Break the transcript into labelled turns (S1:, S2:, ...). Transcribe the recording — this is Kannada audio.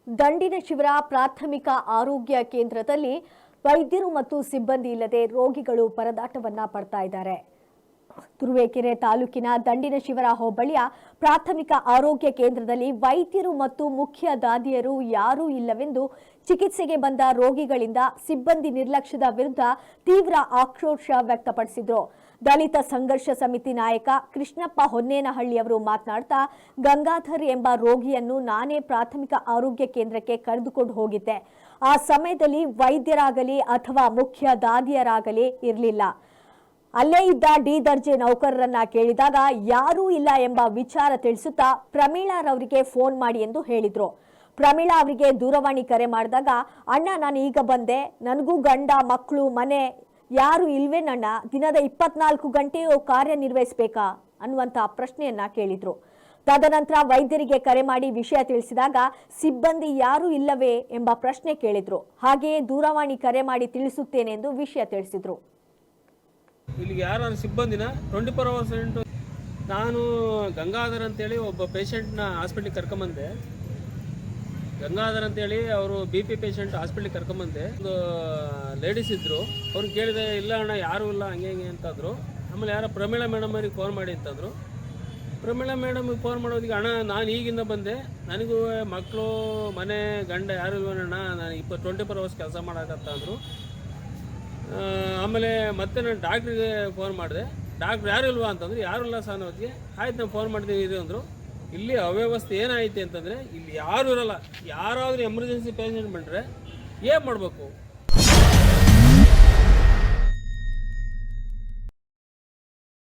S1: ದಂಡಿನ ಶಿವರ ಪ್ರಾಥಮಿಕ ಆರೋಗ್ಯ ಕೇಂದ್ರದಲ್ಲಿ ವೈದ್ಯರು ಮತ್ತು ಸಿಬ್ಬಂದಿ ಇಲ್ಲದೆ ರೋಗಿಗಳು ಪರದಾಟವನ್ನ ಪಡ್ತಾ ಇದ್ದಾರೆ. ತುರುವೇಕೆರೆ ತಾಲೂಕಿನ ದಂಡಿನ ಶಿವರ ಹೋಬಳಿಯ ಪ್ರಾಥಮಿಕ ಆರೋಗ್ಯ ಕೇಂದ್ರದಲ್ಲಿ ವೈದ್ಯರು ಮತ್ತು ಮುಖ್ಯ ದಾದಿಯರು ಯಾರೂ ಇಲ್ಲವೆಂದು ಚಿಕಿತ್ಸೆಗೆ ಬಂದ ರೋಗಿಗಳಿಂದ ಸಿಬ್ಬಂದಿ ನಿರ್ಲಕ್ಷ್ಯದ ವಿರುದ್ಧ ತೀವ್ರ ಆಕ್ರೋಶ ವ್ಯಕ್ತಪಡಿಸಿದರು. ದಲಿತ ಸಂಘರ್ಷ ಸಮಿತಿ ನಾಯಕ ಕೃಷ್ಣಪ್ಪ ಹೊನ್ನೇನಹಳ್ಳಿಯವರು ಮಾತನಾಡ್ತಾ, ಗಂಗಾಧರ್ ಎಂಬ ರೋಗಿಯನ್ನು ನಾನೇ ಪ್ರಾಥಮಿಕ ಆರೋಗ್ಯ ಕೇಂದ್ರಕ್ಕೆ ಕರೆದುಕೊಂಡು ಹೋಗಿದ್ದೆ. ಆ ಸಮಯದಲ್ಲಿ ವೈದ್ಯರಾಗಲಿ ಅಥವಾ ಮುಖ್ಯ ದಾದಿಯರಾಗಲಿ ಇರಲಿಲ್ಲ. ಅಲ್ಲೇ ಇದ್ದ ಡಿ ದರ್ಜೆ ನೌಕರರನ್ನ ಕೇಳಿದಾಗ ಯಾರೂ ಇಲ್ಲ ಎಂಬ ವಿಚಾರ ತಿಳಿಸುತ್ತಾ ಪ್ರಮೀಳಾರವರಿಗೆ ಫೋನ್ ಮಾಡಿ ಎಂದು ಹೇಳಿದ್ರು. ಪ್ರಮೀಳಾ ಅವರಿಗೆ ದೂರವಾಣಿ ಕರೆ ಮಾಡಿದಾಗ, ಅಣ್ಣ ನಾನು ಈಗ ಬಂದೆ, ನನಗೂ ಗಂಡ ಮಕ್ಕಳು ಮನೆ ಯಾರು ಇಲ್ವೇನಣ್ಣ, ದಿನದ 24 ಗಂಟೆಯೂ ಕಾರ್ಯನಿರ್ವಹಿಸಬೇಕಾ ಅನ್ನುವಂಥ ಪ್ರಶ್ನೆಯನ್ನ ಕೇಳಿದ್ರು. ತದನಂತರ ವೈದ್ಯರಿಗೆ ಕರೆ ಮಾಡಿ ವಿಷಯ ತಿಳಿಸಿದಾಗ ಸಿಬ್ಬಂದಿ ಯಾರೂ ಇಲ್ಲವೇ ಎಂಬ ಪ್ರಶ್ನೆ ಕೇಳಿದ್ರು. ಹಾಗೆಯೇ ದೂರವಾಣಿ ಕರೆ ಮಾಡಿ ತಿಳಿಸುತ್ತೇನೆ ಎಂದು ವಿಷಯ ತಿಳಿಸಿದ್ರು.
S2: ಇಲ್ಲಿಗೆ ಯಾರು ಸಿಬ್ಬಂದಿನ 24 ಅವರ್ಸ್ ನಾನು ಗಂಗಾಧರ್ ಅಂತೇಳಿ ಒಬ್ಬ ಪೇಷಂಟ್ನ ಹಾಸ್ಪಿಟ್ಲಿಗೆ ಕರ್ಕೊಂಬಂದೆ. ಗಂಗಾಧರ್ ಅಂತೇಳಿ ಅವರು BP ಪೇಷಂಟ್ ಹಾಸ್ಪಿಟ್ಲಿಗೆ ಕರ್ಕೊಂಬಂದೆ. ಒಂದು ಲೇಡೀಸ್ ಇದ್ದರು, ಅವ್ರಿಗೆ ಕೇಳಿದೆ, ಇಲ್ಲ ಅಣ್ಣ ಯಾರೂ ಇಲ್ಲ ಹಂಗೆ ಹಿಂಗೆ ಅಂತಂದರು. ಆಮೇಲೆ ಯಾರೋ ಪ್ರಮೀಳಾ ಮೇಡಮ್ ಅವ್ರಿಗೆ ಫೋನ್ ಮಾಡಿ ಅಂತಂದರು. ಪ್ರಮೀಳಾ ಮೇಡಮ್ಗೆ ಫೋನ್ ಮಾಡೋದಿಗೆ, ಅಣ್ಣ ನಾನು ಈಗಿಂದ ಬಂದೆ, ನನಗೂ ಮಕ್ಕಳು ಮನೆ ಗಂಡ ಯಾರು ಇಲ್ವಣ್ಣ, ನಾನು 24 ಅವರ್ಸ್ ಕೆಲಸ ಮಾಡೋಕತ್ತ ಅಂದರು. ಆಮೇಲೆ ಮತ್ತೆ ನಾನು ಡಾಕ್ಟ್ರಿಗೆ ಫೋನ್ ಮಾಡಿದೆ. ಡಾಕ್ಟ್ರ್ ಯಾರು ಇಲ್ವಾ ಅಂತಂದ್ರೆ, ಯಾರು ಇಲ್ಲ ಸರ್ ಅನ್ನೋದಕ್ಕೆ, ಆಯ್ತು ನಾನು ಫೋನ್ ಮಾಡ್ತೀನಿ ಇದು ಅಂದರು. ಇಲ್ಲಿ ಅವ್ಯವಸ್ಥೆ ಏನಾಯ್ತು ಅಂತಂದರೆ, ಇಲ್ಲಿ ಯಾರೂ ಇರೋಲ್ಲ. ಯಾರಾದರೂ ಎಮರ್ಜೆನ್ಸಿ ಪೇಷಂಟ್ ಬಂದರೆ ಏನು ಮಾಡಬೇಕು?